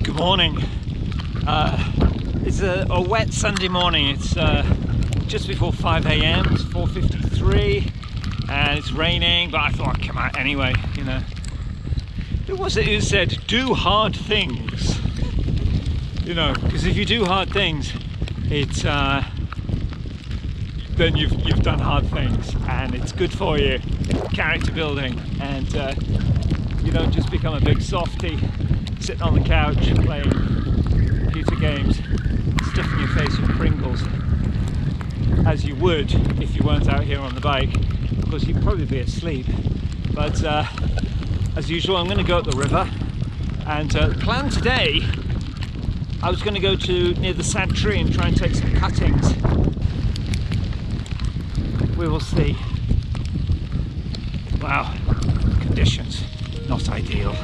Good morning. It's a wet Sunday morning. It's just before 5 a.m. It's 4:53 and it's raining, but I thought I'd come out anyway, you know. Who was it who said, do hard things? You know, because if you do hard things, it's then you've done hard things, and it's good for you, character building, and you don't just become a big softy sitting on the couch playing computer games, stuffing your face with Pringles, as you would if you weren't out here on the bike. Of course, you'd probably be asleep, but as usual, I'm going to go up the river, and the plan today, I was going to go to near the sad tree and try and take some cuttings. We will see. Wow, conditions not ideal.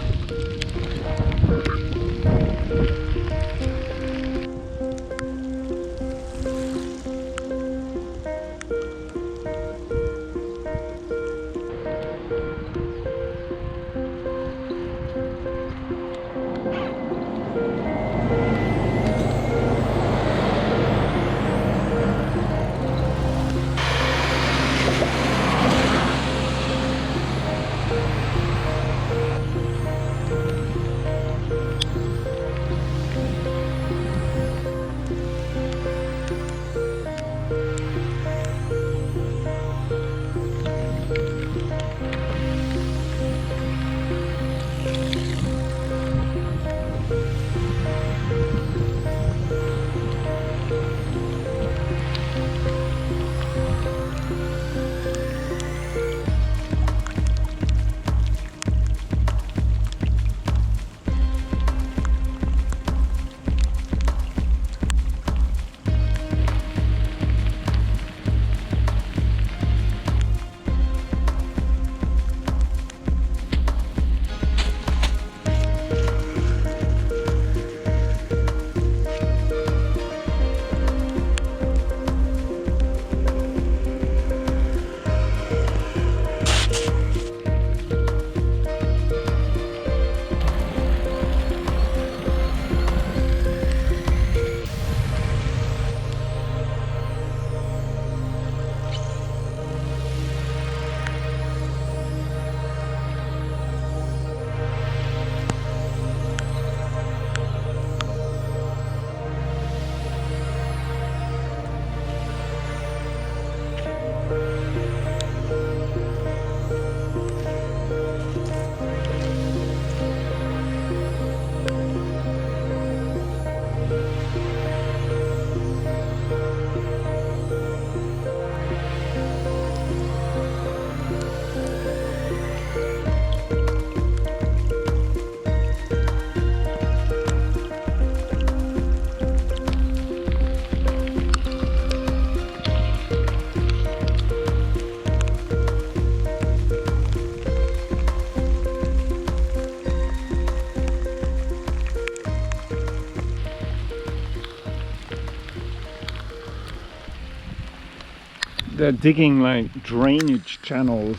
They're digging like drainage channels,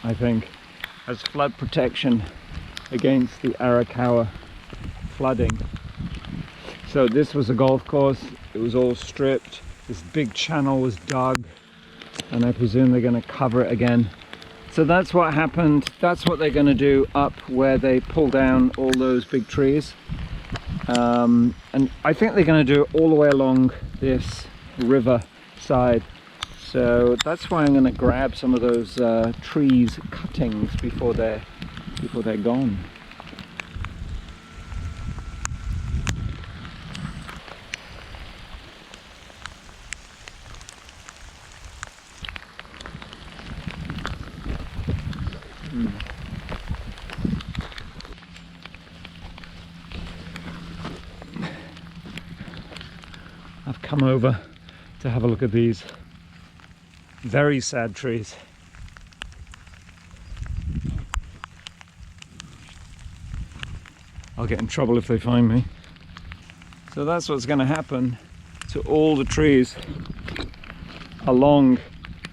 I think, as flood protection against the Arakawa flooding. So this was a golf course, it was all stripped, this big channel was dug, and I presume they're going to cover it again. So that's what happened, that's what they're going to do up where they pull down all those big trees. And I think they're going to do it all the way along this river side. So that's why I'm going to grab some of those trees cuttings before they're gone. I've come over to have a look at these very sad trees. I'll get in trouble if they find me. So that's what's going to happen to all the trees along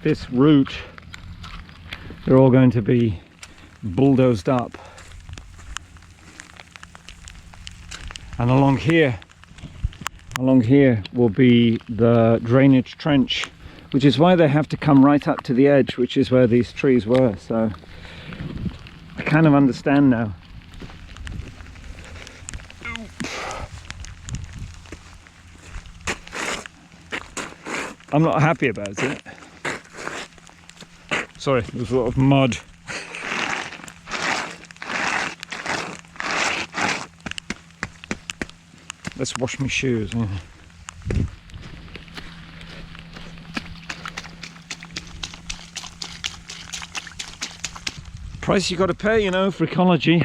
this route. They're all going to be bulldozed up. And along here will be the drainage trench, which is why they have to come right up to the edge, which is where these trees were. So I kind of understand now. I'm not happy about it. Sorry, there's a lot of mud. Let's wash my shoes. Price you got to pay, you know, for ecology.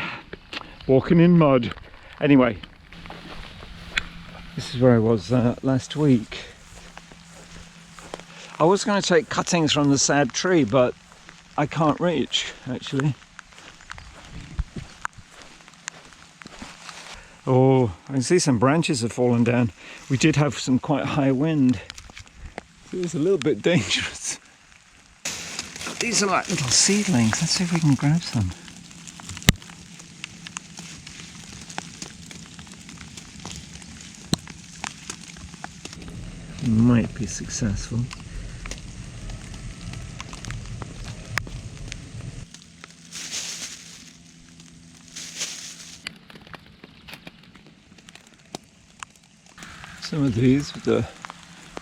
Walking in mud. Anyway, this is where I was last week. I was going to take cuttings from the sad tree, but I can't reach, actually. Oh, I can see some branches have fallen down. We did have some quite high wind. It was a little bit dangerous. These are like little seedlings. Let's see if we can grab some. Might be successful. Some of these with the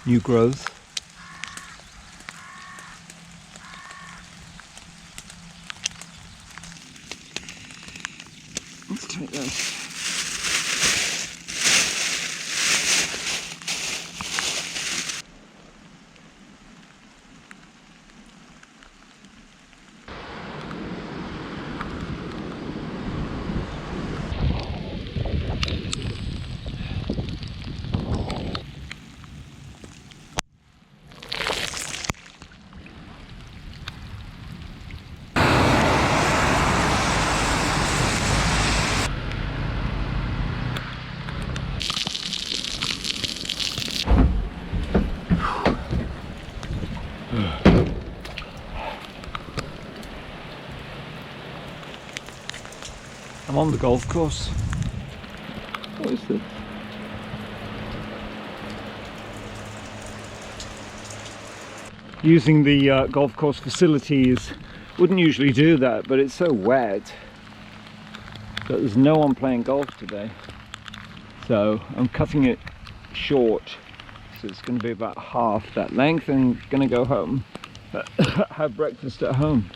new growth. Let's take those. I'm on the golf course. What is this? Using the golf course facilities. Wouldn't usually do that, but it's so wet that there's no one playing golf today. So I'm cutting it short. So it's going to be about half that length and going to go home, have breakfast at home.